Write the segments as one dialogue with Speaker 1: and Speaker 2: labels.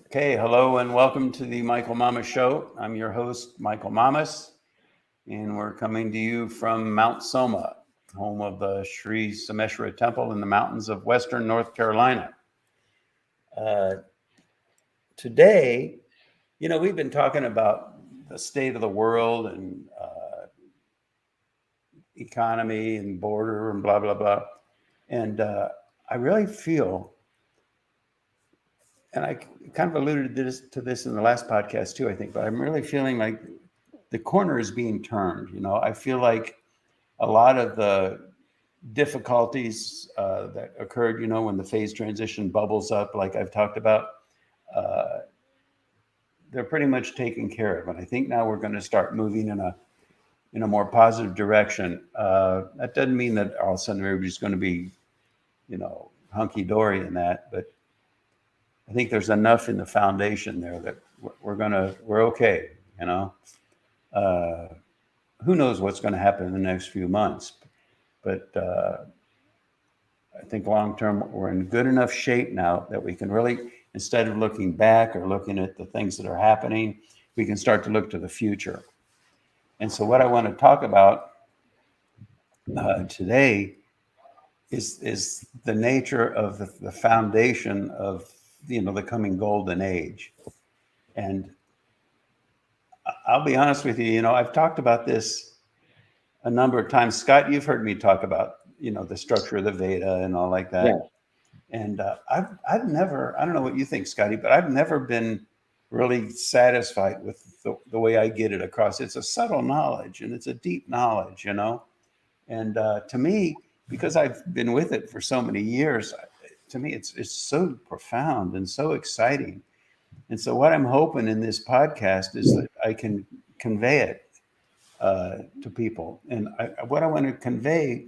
Speaker 1: Okay, hello and welcome to the Michael Mamas Show. I'm your host, Michael Mamas, and we're coming to you from Mount Soma, home of the Sri Someshwara Temple in the mountains of western North Carolina. Uh, Today, we've been talking about the state of the world and economy and border and blah, blah, blah. And I really feel, and I kind of alluded to this in the last podcast too, I think, but I'm really feeling like the corner is being turned. I feel like a lot of the difficulties that occurred, when the phase transition bubbles up, like I've talked about, uh, they're pretty much taken care of. And I think now we're going to start moving in a more positive direction. That doesn't mean that all of a sudden everybody's going to be, hunky dory in that, but I think there's enough in the foundation there that we're okay. Uh, who knows what's going to happen in the next few months, but I think long term we're in good enough shape now that we can really, instead of looking back or looking at the things that are happening, we can start to look to the future. And so what I want to talk about today is the nature of the foundation of the coming golden age. And I'll be honest with you, I've talked about this a number of times. Scott, you've heard me talk about the structure of the Veda and all like that.
Speaker 2: Yeah.
Speaker 1: And I've never, I don't know what you think, Scotty, but I've never been really satisfied with the way I get it across. It's a subtle knowledge and it's a deep knowledge, And to me, because I've been with it for so many years, to me, it's so profound and so exciting. And so what I'm hoping in this podcast is that I can convey it to people. And what I want to convey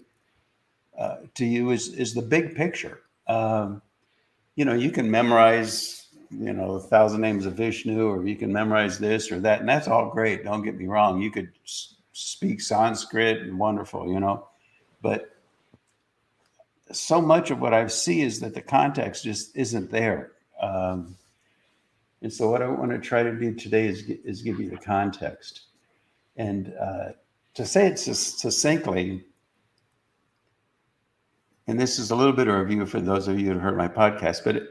Speaker 1: to you is the big picture. You can memorize, 1,000 names of Vishnu, or you can memorize this or that, and that's all great. Don't get me wrong. You could speak Sanskrit and wonderful, but so much of what I see is that the context just isn't there. And so what I want to try to do today is give you the context. And to say it succinctly, and this is a little bit of a review for those of you who heard my podcast, but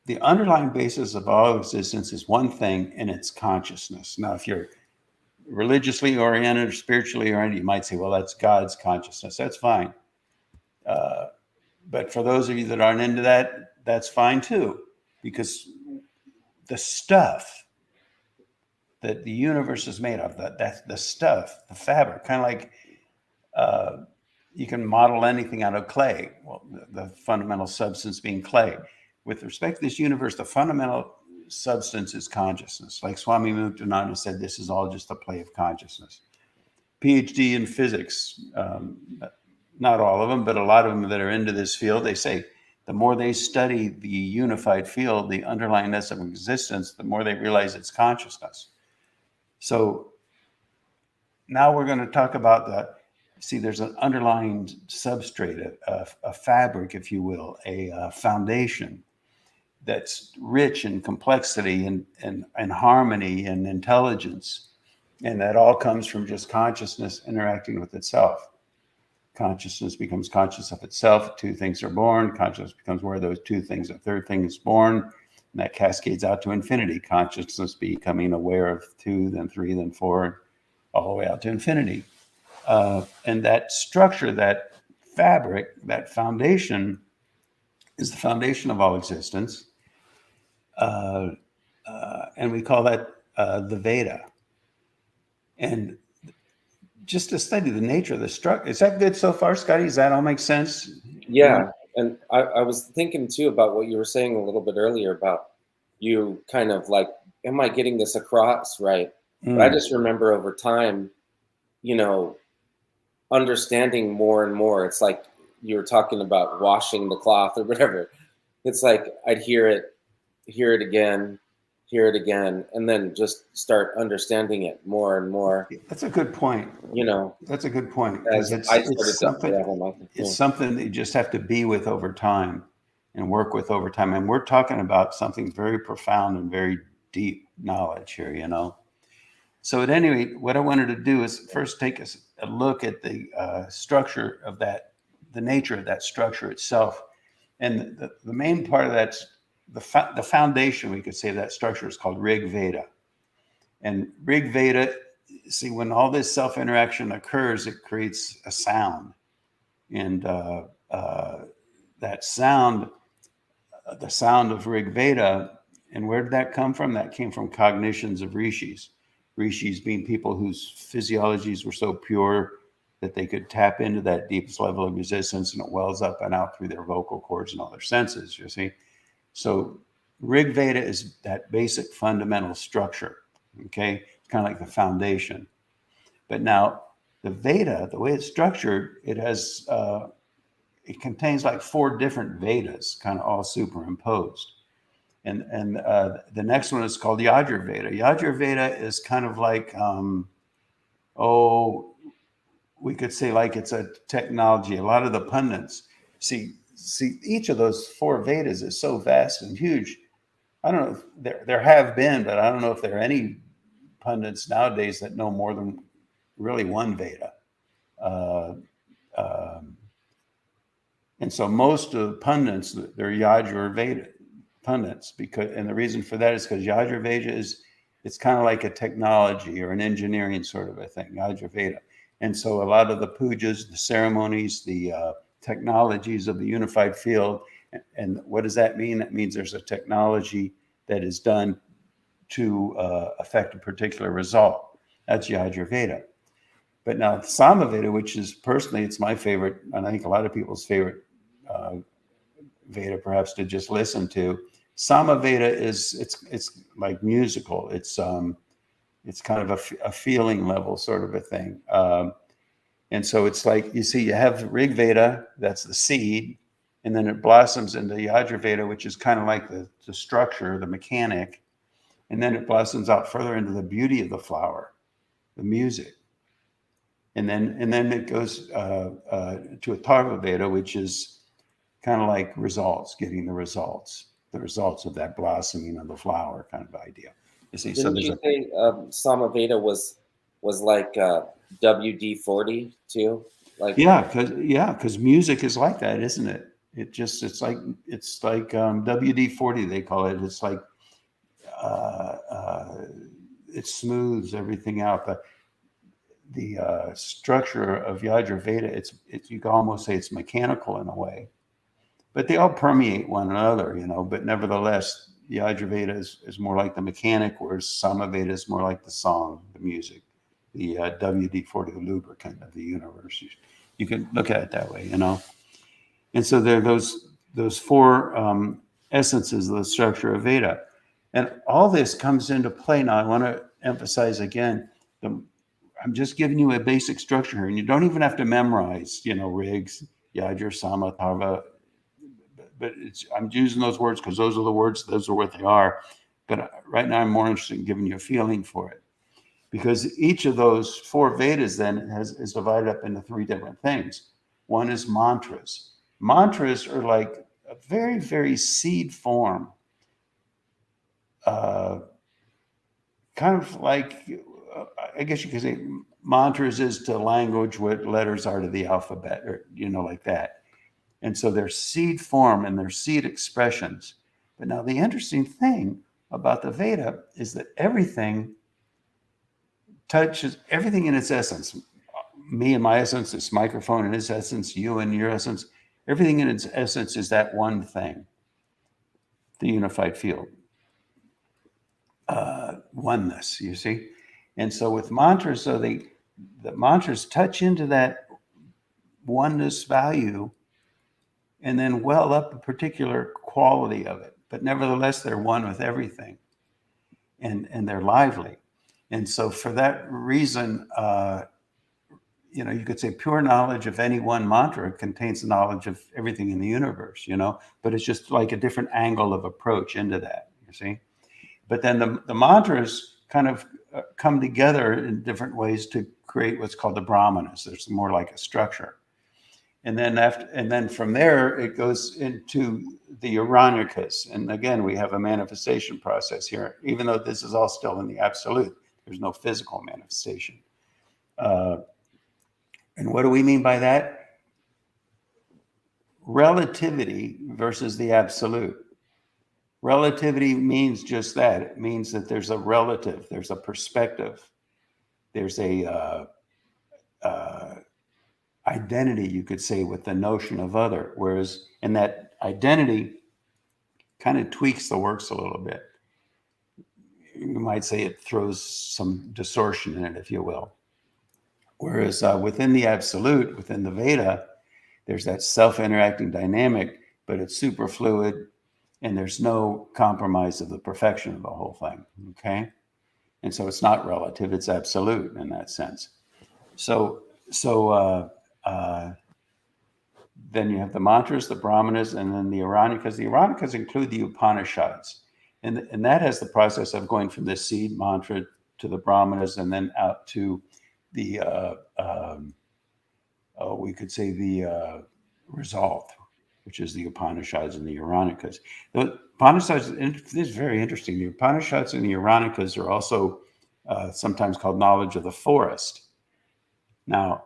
Speaker 1: the underlying basis of all existence is one thing, and it's consciousness. Now, if you're religiously oriented or spiritually oriented, you might say, well, that's God's consciousness. That's fine. But for those of you that aren't into that, that's fine too, because the stuff that the universe is made of, that's the stuff, the fabric, kind of like you can model anything out of clay. Well, the fundamental substance being clay. With respect to this universe, the fundamental substance is consciousness. Like Swami Muktananda said, this is all just a play of consciousness. PhD in physics, not all of them, but a lot of them that are into this field, they say the more they study the unified field, the underlyingness of existence, the more they realize it's consciousness. So now we're going to talk about that. See, there's an underlying substrate, a fabric, if you will, a foundation that's rich in complexity and harmony and intelligence. And that all comes from just consciousness interacting with itself. Consciousness becomes conscious of itself. Two things are born. Consciousness becomes where those two things, a third thing is born. And that cascades out to infinity. Consciousness becoming aware of two, then three, then four, all the way out to infinity. And that structure, that fabric, that foundation is the foundation of all existence. And we call that the Veda. And just to study the nature of the structure. Is that good so far, Scotty? Does that all make sense?
Speaker 2: Yeah. And I was thinking too about what you were saying a little bit earlier about you kind of like, am I getting this across right? But I just remember over time, understanding more and more. It's like you were talking about washing the cloth or whatever. It's like I'd hear it again, and then just start understanding it more and more.
Speaker 1: That's a good point. That's a good point.
Speaker 2: As
Speaker 1: It's
Speaker 2: I started
Speaker 1: something,
Speaker 2: to
Speaker 1: it's something that you just have to be with over time. and work with over time. And we're talking about something very profound and very deep knowledge here, you know. So at any rate, what I wanted to do is first take a look at the structure of that, the nature of that structure itself. And the main part of that, the foundation, we could say, of that structure is called Rig Veda. And Rig Veda, see, when all this self-interaction occurs, it creates a sound. And that sound, the sound of Rig Veda, and where did that come from? That came from cognitions of rishis. Rishis being people whose physiologies were so pure that they could tap into that deepest level of existence, and it wells up and out through their vocal cords and all their senses, you see. So Rig Veda is that basic fundamental structure, okay? It's kind of like the foundation. But now the Veda, the way it's structured, it has, it contains like 4 different Vedas, kind of all superimposed. And the next one is called Yajur Veda. Yajur Veda is kind of like, we could say like it's a technology. A lot of the pundits see each of those 4 Vedas is so vast and huge. I don't know if there have been, but I don't know if there are any pundits nowadays that know more than really one Veda. And so most of the pundits, they're Yajur Veda pundits, because, and the reason for that is because Yajur Veda it's kind of like a technology or an engineering sort of a thing, Yajur Veda. And so a lot of the pujas, the ceremonies, the technologies of the unified field, and what does that mean? That means there's a technology that is done to affect a particular result. That's Yajur Veda. But now Samaveda, which is personally, it's my favorite, and I think a lot of people's favorite Veda perhaps to just listen to. Samaveda is, it's like musical. It's kind of a feeling level sort of a thing. And so it's like, you see, you have Rig Veda, that's the seed, and then it blossoms into Yajur Veda, which is kind of like the structure, the mechanic, and then it blossoms out further into the beauty of the flower, the music. And then it goes to Atharva Veda, which is kind of like results, getting the results of that blossoming of the flower kind of idea. You see,
Speaker 2: Didn't you say Samaveda was like WD-40 too? Like
Speaker 1: because music is like that, isn't it? It's like WD-40 they call it. It's like it smooths everything out. The structure of Yajur Veda, it's you can almost say it's mechanical in a way, but they all permeate one another, you know. But nevertheless, the Yajur Veda is more like the mechanic, whereas Samaveda is more like the song, the music, the WD-40, the lubricant of the universe. You can look at it that way, you know. And so there are those 4 essences of the structure of Veda, and all this comes into play. Now, I want to emphasize again, I'm just giving you a basic structure here, and you don't even have to memorize, you know, Rigs, Yajur, Sama, Tharva. But I'm using those words because those are the words, those are what they are. But right now I'm more interested in giving you a feeling for it, because each of those 4 Vedas then is divided up into 3 different things. One is mantras. Mantras are like a very, very seed form, kind of like, I guess you could say mantras is to language what letters are to the alphabet, or, you know, like that. And so they're seed form and they're seed expressions. But now the interesting thing about the Veda is that everything touches everything in its essence. Me and my essence, this microphone in its essence, you and your essence, everything in its essence is that one thing, the unified field. Oneness, you see. And so with mantras, so the mantras touch into that oneness value and then well up a particular quality of it. But nevertheless, they're one with everything, and they're lively. And so for that reason, you know, you could say pure knowledge of any one mantra contains the knowledge of everything in the universe, you know, but it's just like a different angle of approach into that, you see. But then the mantras kind of come together in different ways to create what's called the brahmanas. There's more like a structure. And then from there it goes into the Uranikas. And again, we have a manifestation process here, even though this is all still in the absolute. There's no physical manifestation. And what do we mean by that? Relativity versus the absolute. Relativity means just that. It means that there's a relative, there's a perspective, there's a identity, you could say, with the notion of other. Whereas, and that identity kind of tweaks the works a little bit. You might say it throws some distortion in it, if you will. Whereas within the absolute, within the Veda, there's that self-interacting dynamic, but it's super fluid, and there's no compromise of the perfection of the whole thing. Okay, and so it's not relative; it's absolute in that sense. So then you have the mantras, the brahmanas, and then the Uranikas. The Uranikas include the Upanishads, and that has the process of going from the seed mantra to the brahmanas, and then out to the we could say the result, which is the Upanishads and the Uranikas. The Upanishads, this is very interesting. The Upanishads and the Uranikas are also sometimes called knowledge of the forest. Now,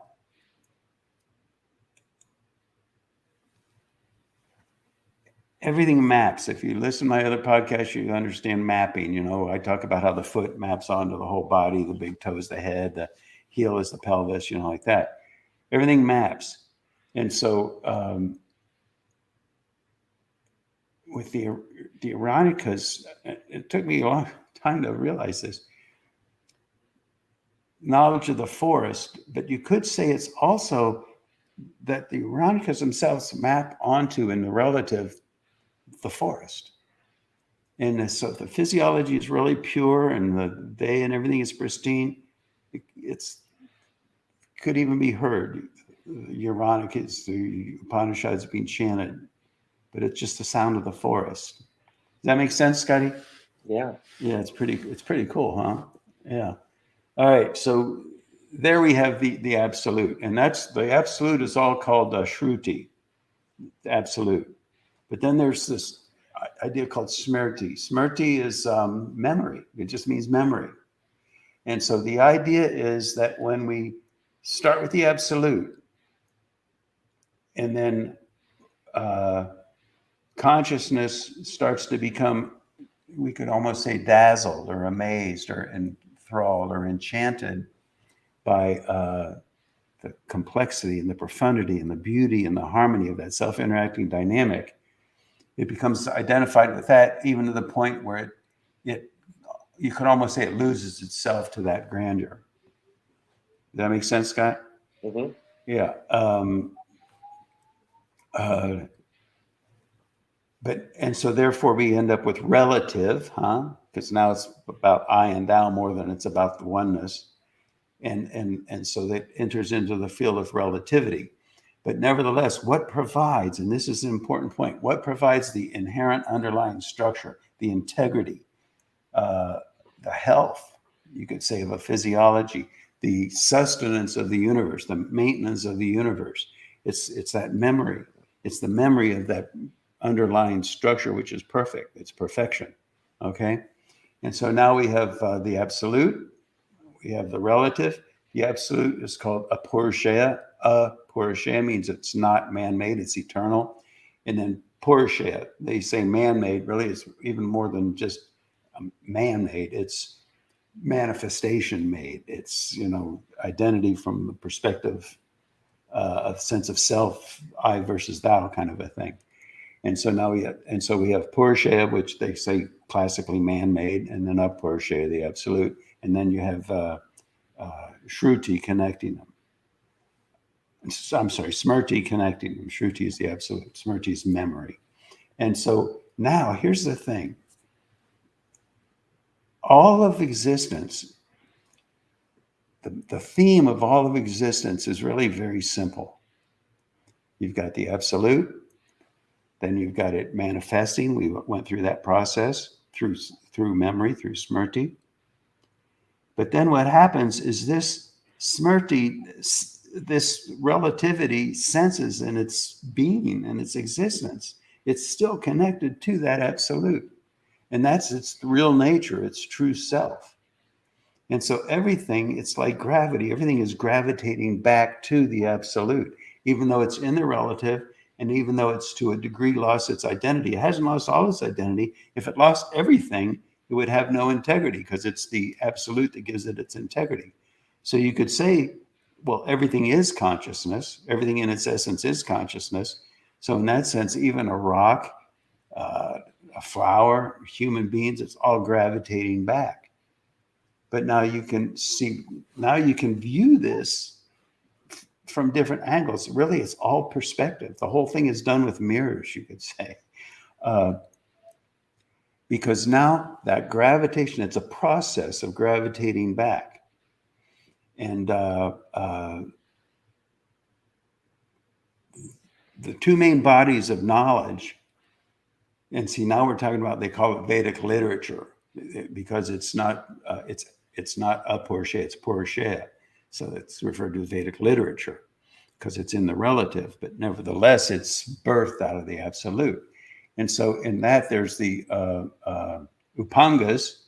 Speaker 1: everything maps. If you listen to my other podcasts, you understand mapping. You know, I talk about how the foot maps onto the whole body, the big toe is the head, the heel is the pelvis, you know, like that. Everything maps. And so with the Uranikas, it took me a long time to realize this. Knowledge of the forest, but you could say it's also that the Uranikas themselves map onto, in the relative, the forest. And so the physiology is really pure, and the day and everything is pristine. It's could even be heard. Uranikas, the Upanishads being chanted, but it's just the sound of the forest. Does that make sense, Scotty?
Speaker 2: Yeah.
Speaker 1: Yeah, it's pretty cool, huh? Yeah. All right, so there we have the absolute, and that's the absolute is all called Shruti, absolute. But then there's this idea called Smriti. Smriti is memory. It just means memory. And so the idea is that when we start with the absolute, and then consciousness starts to become, we could almost say, dazzled or amazed or enthralled or enchanted by the complexity and the profundity and the beauty and the harmony of that self-interacting dynamic. It becomes identified with that, even to the point where it you could almost say it loses itself to that grandeur. Does that make sense, Scott?
Speaker 2: Mm-hmm.
Speaker 1: Yeah. And so therefore we end up with relative, huh? Because now it's about I and thou more than it's about the oneness. And so that enters into the field of relativity. But nevertheless, what provides, and this is an important point, what provides the inherent underlying structure, the integrity, the health, you could say, of a physiology, the sustenance of the universe, the maintenance of the universe. It's that memory. It's the memory of that underlying structure, which is perfect. It's perfection. Okay. And so now we have the absolute, we have the relative. The absolute is called apurusheya. Apurusheya means it's not man-made, it's eternal. And then purusheya, they say man-made, really is even more than just man-made. It's manifestation made. It's, identity from the perspective of sense of self, I versus thou kind of a thing. And so now we have Purusheya, which they say classically man-made, and then Apurusheya, the absolute, and then you have Shruti connecting them. I'm sorry, Smriti connecting them. Shruti is the absolute. Smriti is memory. And so now here's the thing. All of existence, the theme of all of existence is really very simple. You've got the absolute, then you've got it manifesting. We went through that process through memory, through Smriti. But then what happens is this Smriti this relativity senses in its being and its existence, it's still connected to that absolute. And that's its real nature, its true self. And so everything, it's like gravity, everything is gravitating back to the absolute, even though it's in the relative, and even though it's to a degree lost its identity. It hasn't lost all its identity. If it lost everything, it would have no integrity, because it's the absolute that gives it its integrity. So you could say, well, everything is consciousness. Everything in its essence is consciousness. So in that sense, even a rock, a flower, human beings, it's all gravitating back. But now you can view this from different angles. Really, it's all perspective. The whole thing is done with mirrors, you could say. Because now that gravitation, it's a process of gravitating back. And the two main bodies of knowledge, and see, now we're talking about, they call it Vedic literature, because it's not Upurusha, it's Purusha. So it's referred to as Vedic literature because it's in the relative, but nevertheless, it's birthed out of the absolute. And so in that, there's the Upongos.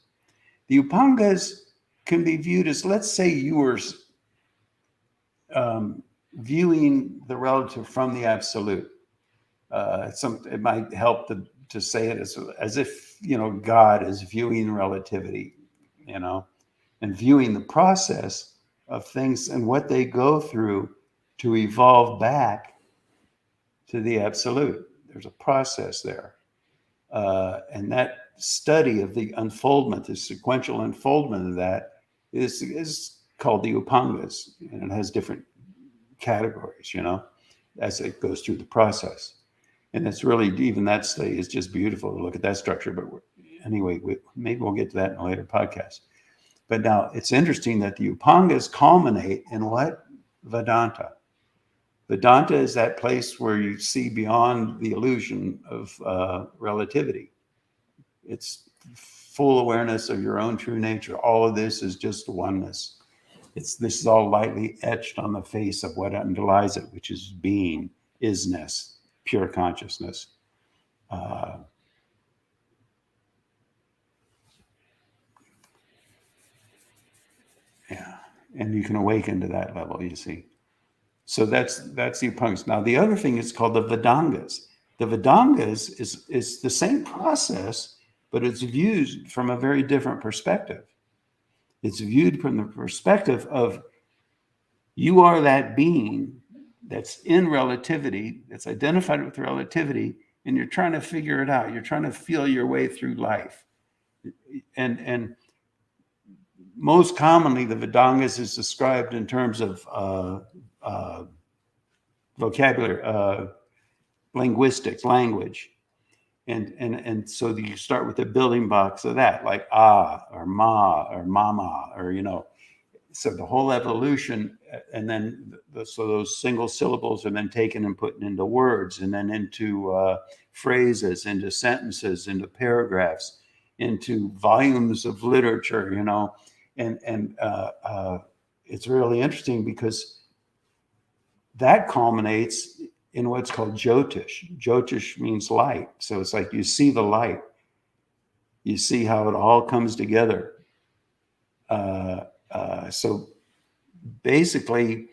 Speaker 1: The Upongos can be viewed as, let's say you were viewing the relative from the absolute. It might help to say it as if, God is viewing relativity, and viewing the process of things and what they go through to evolve back to the absolute. There's a process there. And that study of the unfoldment, the sequential unfoldment of that is called the Upongos, and it has different categories, as it goes through the process. And it's really, even that study is just beautiful to look at that structure. But anyway, maybe we'll get to that in a later podcast. But now it's interesting that the Upongos culminate in what? Vedanta. Vedanta is that place where you see beyond the illusion of relativity. It's full awareness of your own true nature. All of this is just oneness. This is all lightly etched on the face of what underlies it, which is being, isness, pure consciousness. Yeah, and you can awaken to that level, you see. So that's the Upongos. Now the other thing is called the Vedangas. The Vedangas is the same process, but it's viewed from a very different perspective. It's viewed from the perspective of, you are that being that's in relativity, that's identified with relativity, and you're trying to figure it out. You're trying to feel your way through life. And most commonly, the Vedangas is described in terms of vocabulary, linguistics, language. And so you start with the building blocks of that, like or ma or mama, or so the whole evolution, and then so those single syllables are then taken and put into words, and then into phrases, into sentences, into paragraphs, into volumes of literature, and it's really interesting because that culminates in what's called Jyotish. Jyotish means light. So it's like you see the light. You see how it all comes together. So basically,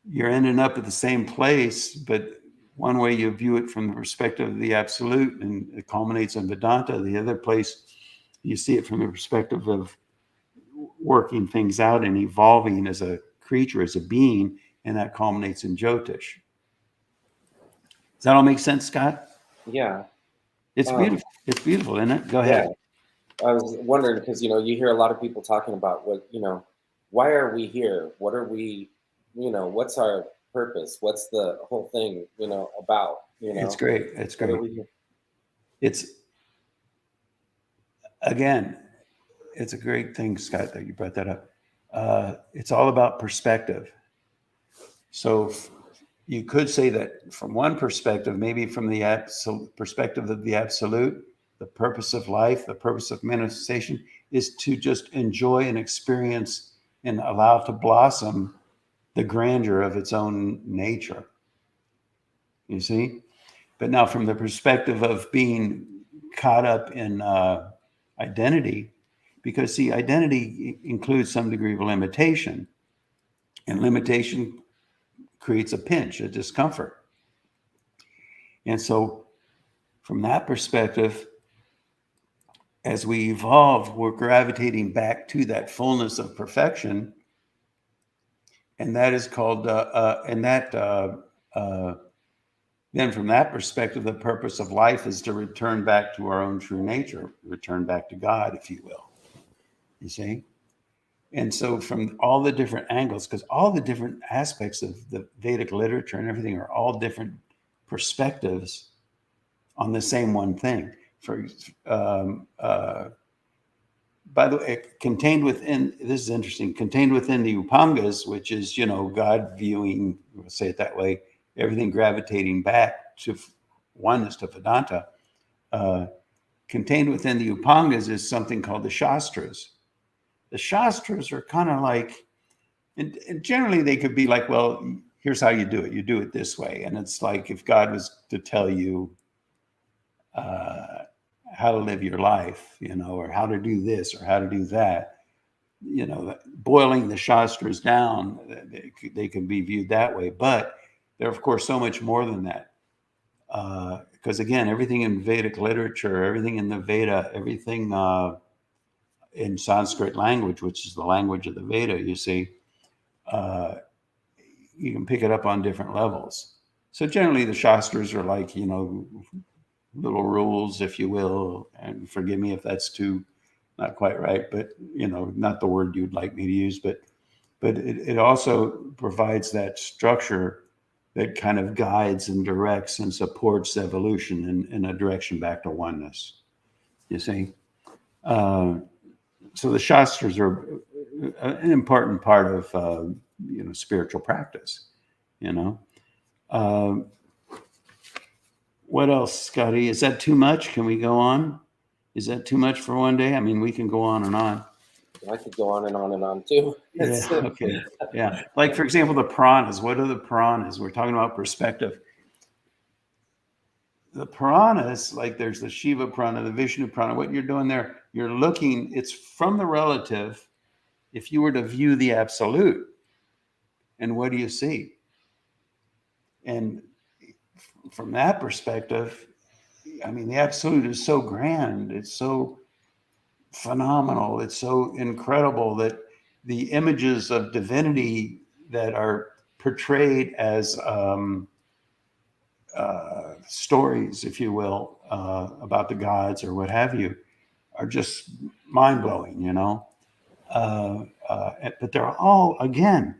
Speaker 1: you're ending up at the same place, but one way you view it from the perspective of the absolute, and it culminates in Vedanta. The other place, you see it from the perspective of working things out and evolving as a creature, as a being, and that culminates in Jyotish. Does that all make sense, Scott?
Speaker 2: Yeah.
Speaker 1: It's beautiful. It's beautiful, isn't it? Go ahead.
Speaker 2: Yeah. I was wondering because, you hear a lot of people talking about why are we here? What are we, what's our purpose? What's the whole thing, about,
Speaker 1: It's great. It's great. It's, again, it's a great thing, Scott, that you brought that up. It's all about perspective. So you could say that from one perspective, maybe from the perspective of the absolute, the purpose of life, the purpose of manifestation is to just enjoy and experience and allow to blossom the grandeur of its own nature. You see? But now from the perspective of being caught up in identity, because see, identity includes some degree of limitation, and limitation creates a pinch, a discomfort. And so from that perspective, as we evolve, we're gravitating back to that fullness of perfection. And that is called, then from that perspective, the purpose of life is to return back to our own true nature, return back to God, if you will. You see? And so from all the different angles, because all the different aspects of the Vedic literature and everything are all different perspectives on the same one thing. By the way, contained within, this is interesting, contained within the Upongos, which is, God viewing, we'll say it that way, everything gravitating back to oneness, to Vedanta. Contained within the Upongos is something called the Shastras. The Shastras are kind of like, and generally they could be like, well, here's how you do it. You do it this way. And it's like if God was to tell you how to live your life, or how to do this or how to do that, boiling the Shastras down, they can be viewed that way. But they're, of course, so much more than that. Because again, everything in Vedic literature, everything in the Veda, everything in Sanskrit language, which is the language of the Veda, you see, you can pick it up on different levels. So generally the Shastras are like, little rules, if you will, and forgive me if that's too not quite right, but not the word you'd like me to use, but it also provides that structure that kind of guides and directs and supports evolution in a direction back to oneness. You see, so the Shastras are an important part of spiritual practice. What else, Scotty? Is that too much? Can we go on? Is that too much for one day? I mean, we can go on and on.
Speaker 2: I could go on and on and on too.
Speaker 1: Yeah, okay. Yeah. Like, for example, the Puranas. What are the Puranas? We're talking about perspective. The Puranas, like there's the Shiva Purana, the Vishnu Purana. What you're doing there, you're looking, it's from the relative. If you were to view the absolute, and what do you see? And from that perspective, I mean, the absolute is so grand. It's so phenomenal. It's so incredible that the images of divinity that are portrayed as stories, if you will, about the gods or what have you, are just mind-blowing, but they're all, again,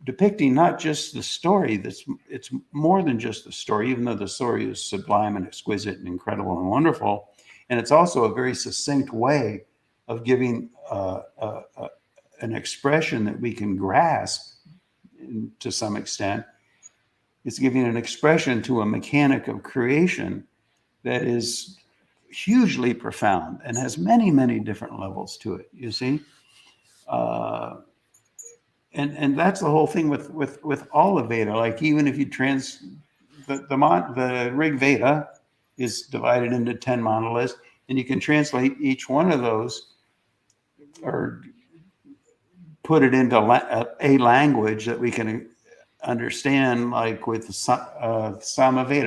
Speaker 1: depicting not just the story. It's more than just the story, even though the story is sublime and exquisite and incredible and wonderful. And it's also a very succinct way of giving an expression that we can grasp to some extent. It's giving an expression to a mechanic of creation that is hugely profound and has many, many different levels to it, you see? And that's the whole thing with all of Veda. Like even if you the Rig Veda is divided into 10 monoliths, and you can translate each one of those or put it into a language that we can understand, like with Samaveda,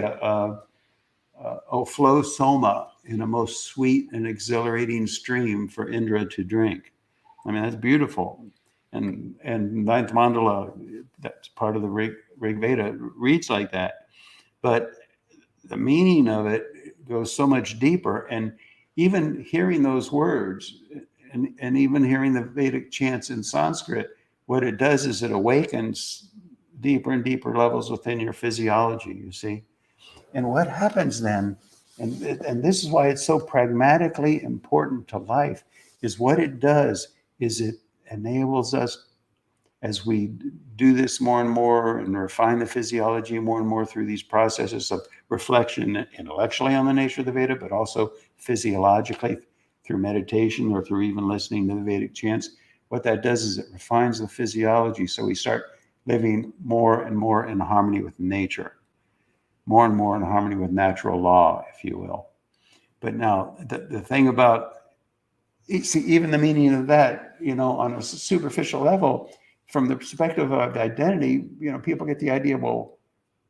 Speaker 1: O flow Soma in a most sweet and exhilarating stream for Indra to drink. I mean, that's beautiful. And ninth mandala, that's part of the Rig Veda, reads like that. But the meaning of it goes so much deeper. And even hearing those words and even hearing the Vedic chants in Sanskrit, what it does is it awakens deeper and deeper levels within your physiology, you see. And what happens then, and this is why it's so pragmatically important to life, is what it does is it enables us, as we do this more and more and refine the physiology more and more through these processes of reflection intellectually on the nature of the Veda, but also physiologically through meditation or through even listening to the Vedic chants. What that does is it refines the physiology. So we start living more and more in harmony with nature, more and more in harmony with natural law, if you will. But now the thing about, see, even the meaning of that, on a superficial level, from the perspective of identity, people get the idea, well,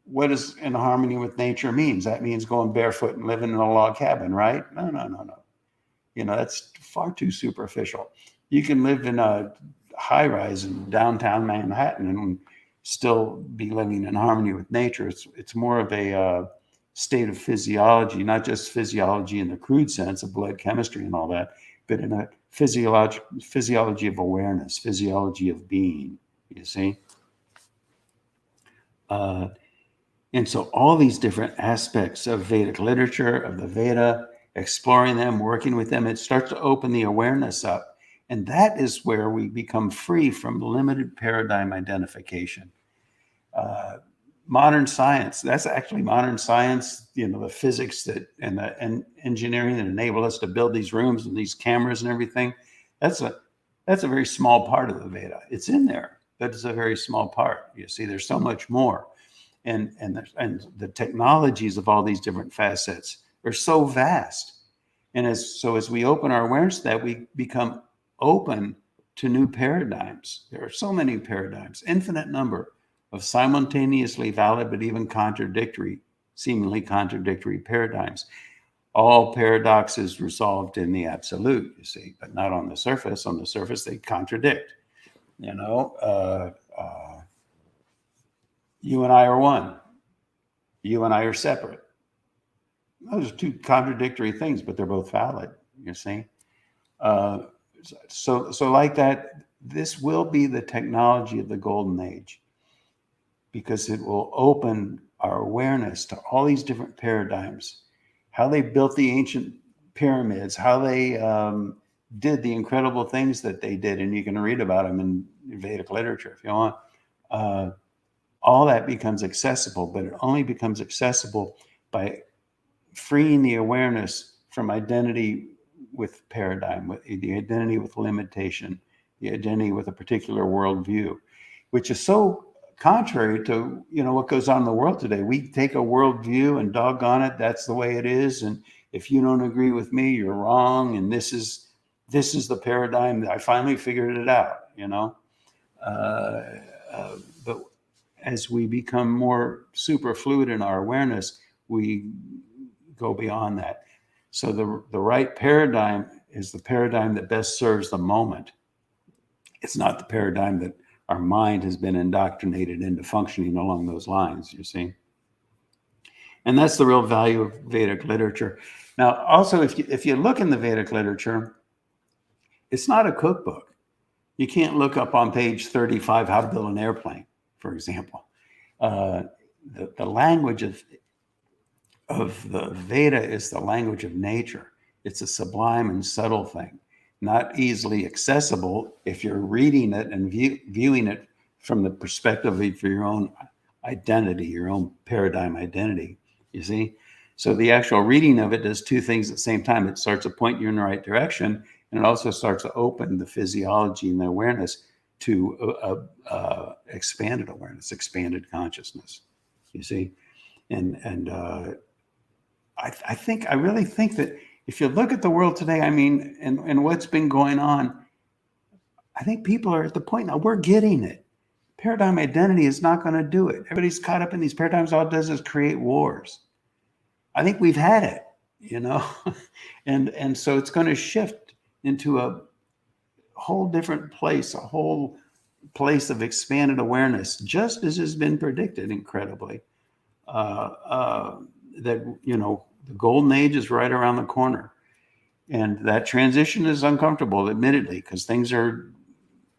Speaker 1: what does in harmony with nature means? That means going barefoot and living in a log cabin, right? No, no, no, no. That's far too superficial. You can live in a high rise in downtown Manhattan and still be living in harmony with nature. It's more of a state of physiology, not just physiology in the crude sense of blood chemistry and all that, but in a physiology of awareness, physiology of being, you see? And so all these different aspects of Vedic literature, of the Veda, exploring them, working with them, it starts to open the awareness up. And that is where we become free from limited paradigm identification. Modern science, that's actually modern science, the physics and the engineering that enable us to build these rooms and these cameras and everything. That's a very small part of the Veda. It's in there, but it's a very small part. You see, there's so much more. And the technologies of all these different facets are so vast. And as we open our awareness to that, we become open to new paradigms. There are so many paradigms, infinite number of simultaneously valid but even seemingly contradictory paradigms. All paradoxes resolved in the absolute, you see, but not on the surface. On the surface, they contradict. You and I are one. You and I are separate. Those are two contradictory things, but they're both valid, you see. So like that, this will be the technology of the golden age, because it will open our awareness to all these different paradigms, how they built the ancient pyramids, how they did the incredible things that they did. And you can read about them in Vedic literature if you want. All that becomes accessible, but it only becomes accessible by freeing the awareness from identity with paradigm, with the identity with limitation, the identity with a particular worldview, which is so contrary to what goes on in the world today. We take a worldview and doggone it, that's the way it is. And if you don't agree with me, you're wrong. And this is the paradigm that I finally figured it out, but as we become more superfluid in our awareness, we go beyond that. So the right paradigm is the paradigm that best serves the moment. It's not the paradigm that our mind has been indoctrinated into functioning along those lines, you see. And that's the real value of Vedic literature. Now, also, if you look in the Vedic literature, it's not a cookbook. You can't look up on page 35 how to build an airplane, for example. The language of the Veda is the language of nature. It's a sublime and subtle thing, not easily accessible if you're reading it and viewing it from the perspective of your own identity, your own paradigm identity, you see? So the actual reading of it does two things at the same time. It starts to point you in the right direction, and it also starts to open the physiology and the awareness to expanded awareness, expanded consciousness, you see? And I really think that if you look at the world today, and what's been going on, I think people are at the point now, we're getting it. Paradigm identity is not going to do it. Everybody's caught up in these paradigms. All it does is create wars. I think we've had it, and so it's going to shift into a whole different place, a whole place of expanded awareness, just as has been predicted incredibly. That, the golden age is right around the corner. And that transition is uncomfortable, admittedly, because things are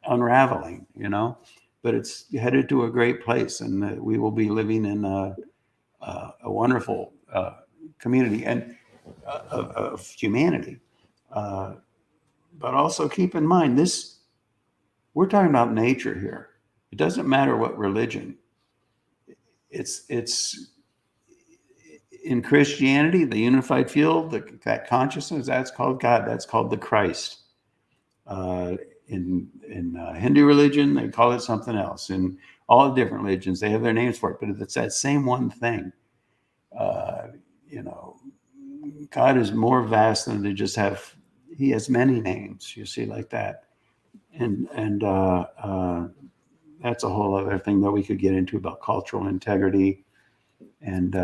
Speaker 1: unraveling, but it's headed to a great place, and we will be living in a wonderful community and of humanity. But also keep in mind we're talking about nature here. It doesn't matter what religion. It's in Christianity, the unified field, that consciousness, that's called God. That's called the Christ. In Hindu religion, they call it something else. In all the different religions, they have their names for it, but it's that same one thing. Uh, you know, God is more vast than to just have. He has many names. You see, like that, and that's a whole other thing that we could get into about cultural integrity. And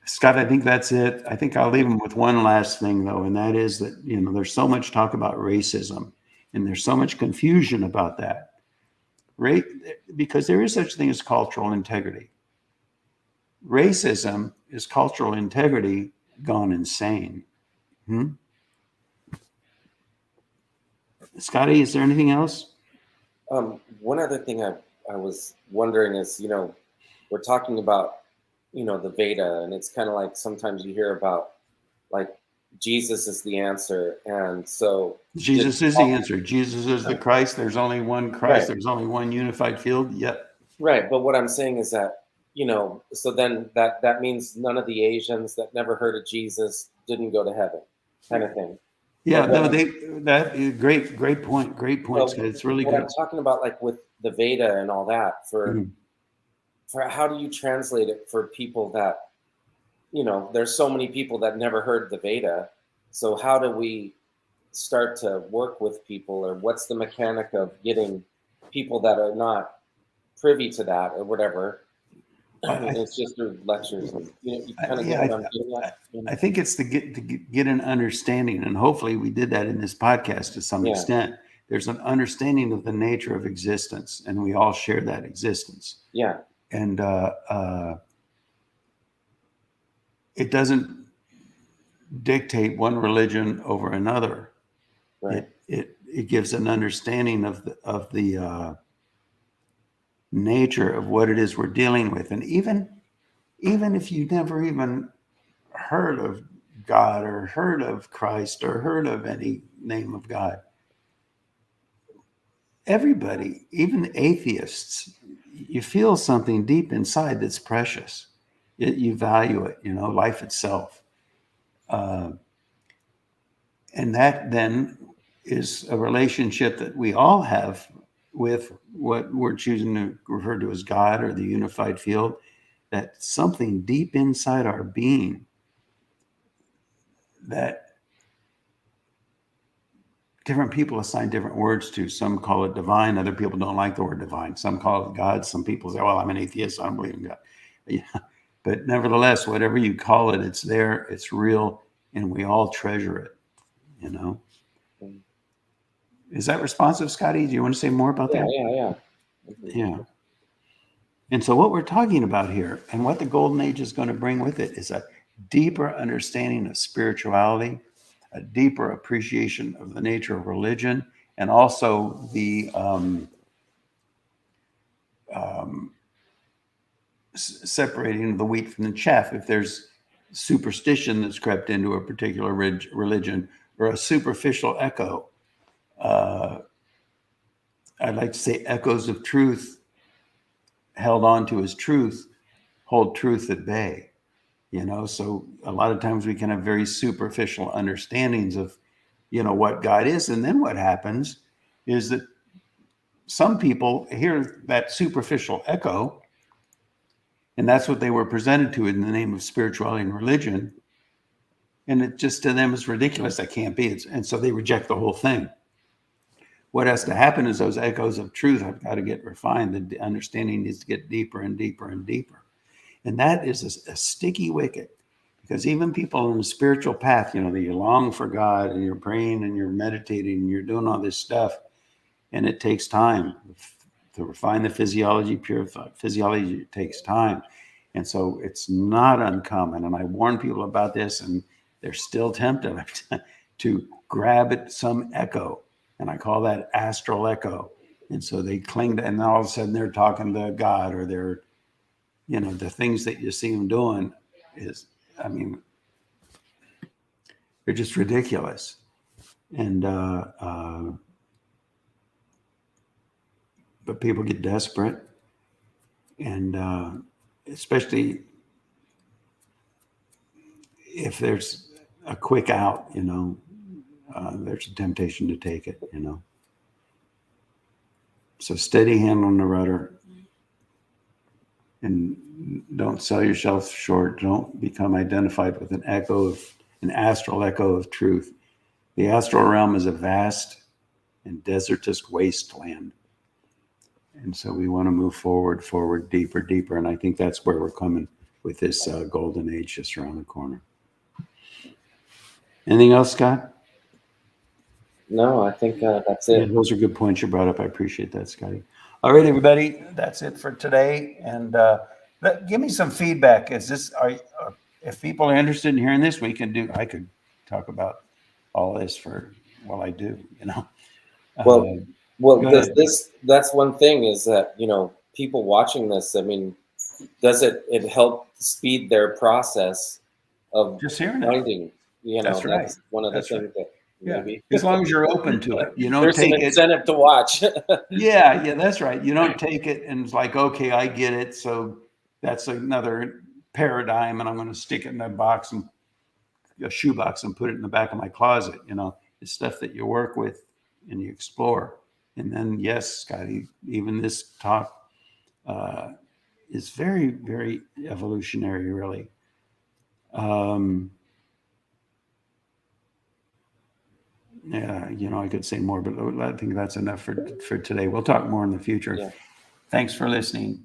Speaker 1: Scott, I think that's it. I think I'll leave him with one last thing, though, and that is that, you know, there's so much talk about racism, and there's so much confusion about that, right? Because there is such a thing as cultural integrity. Racism is cultural integrity gone insane. Scotty, is there anything else?
Speaker 2: One other thing I was wondering is, you know, we're talking about, you know, the Veda, and it's kind of like sometimes you hear about like Jesus is the answer, and so
Speaker 1: Jesus is the answer. Jesus is the Christ. There's only one Christ.
Speaker 2: Right.
Speaker 1: There's only one unified field. Yep.
Speaker 2: Right, but what I'm saying is that, you know, so then that means none of the Asians that never heard of Jesus didn't go to heaven, kind of thing.
Speaker 1: Yeah,
Speaker 2: But
Speaker 1: that great point. Great point, Scott. It's really
Speaker 2: what
Speaker 1: good.
Speaker 2: I'm talking about, like with the Veda and all that, for how do you translate it for people that, you know, there's so many people that never heard the Veda. So how do we start to work with people, or what's the mechanic of getting people that are not privy to that or whatever? It's just through lectures, and you kind of get what I'm getting at.
Speaker 1: I think it's to get an understanding, and hopefully we did that in this podcast to some extent. There's an understanding of the nature of existence, and we all share that existence.
Speaker 2: Yeah.
Speaker 1: And it doesn't dictate one religion over another.
Speaker 2: Right.
Speaker 1: It gives an understanding of the nature of what it is we're dealing with. And even if you never even heard of God or heard of Christ or heard of any name of God, everybody, even atheists, you feel something deep inside that's precious. You value it, you know, life itself. And that then is a relationship that we all have with what we're choosing to refer to as God or the unified field, that something deep inside our being that different people assign different words to. Some call it divine. Other people don't like the word divine. Some call it God. Some people say, well, I'm an atheist, so I don't believe in God. Yeah. But nevertheless, whatever you call it, it's there, it's real, and we all treasure it, you know? Is that responsive, Scotty? Do you want to say more about that? Yeah. And so what we're talking about here and what the golden age is going to bring with it is a deeper understanding of spirituality, a deeper appreciation of the nature of religion, and also the separating the wheat from the chaff. If there's superstition that's crept into a particular religion or a superficial echo, I'd like to say echoes of truth held on to as truth hold truth at bay, you know? So a lot of times we can have very superficial understandings of, you know, what God is. And then what happens is that some people hear that superficial echo, and that's what they were presented to in the name of spirituality and religion. And it just to them is ridiculous. That can't be. And so they reject the whole thing. What has to happen is those echoes of truth have got to get refined. The understanding needs to get deeper and deeper and deeper. And that is a sticky wicket, because even people on the spiritual path, you know, that you long for God and you're praying and you're meditating and you're doing all this stuff, and it takes time to refine the physiology, purify physiology. It takes time. And so it's not uncommon. And I warn people about this, and they're still tempted to grab at some echo. And I call that astral echo. And so they cling to, and all of a sudden they're talking to God, or they're, you know, the things that you see them doing is, I mean, they're just ridiculous. And, but people get desperate, and especially if there's a quick out, you know, there's a temptation to take it, you know. So steady hand on the rudder, and don't sell yourself short. Don't become identified with an astral echo of truth. The astral realm is a vast and desertous wasteland. And so we want to move forward, deeper, deeper. And I think that's where we're coming with this golden age just around the corner. Anything else, Scott?
Speaker 2: No, I think that's it.
Speaker 1: Yeah, those are good points you brought up. I appreciate that, Scotty. All right, everybody, that's it for today. And give me some feedback. If people are interested in hearing this, I could talk about all this I do, you know.
Speaker 2: Well,
Speaker 1: Go
Speaker 2: does
Speaker 1: ahead.
Speaker 2: that's one thing is that, people watching this, I mean, does it help speed their process of
Speaker 1: Just hearing it.
Speaker 2: finding,
Speaker 1: That's right.
Speaker 2: that's one of the
Speaker 1: That's right.
Speaker 2: things that
Speaker 1: Yeah,
Speaker 2: maybe
Speaker 1: as long as you're open to it, you don't
Speaker 2: there's some
Speaker 1: take it.
Speaker 2: incentive to watch.
Speaker 1: Yeah, that's right. You don't take it and it's like, okay, I get it. So that's another paradigm, and I'm going to stick it in a shoebox, and put it in the back of my closet. You know, it's stuff that you work with and you explore. And then, yes, Scotty, even this talk is very, very evolutionary, really. Yeah, I could say more, but I think that's enough for today. We'll talk more in the future.
Speaker 2: Yeah.
Speaker 1: Thanks for listening.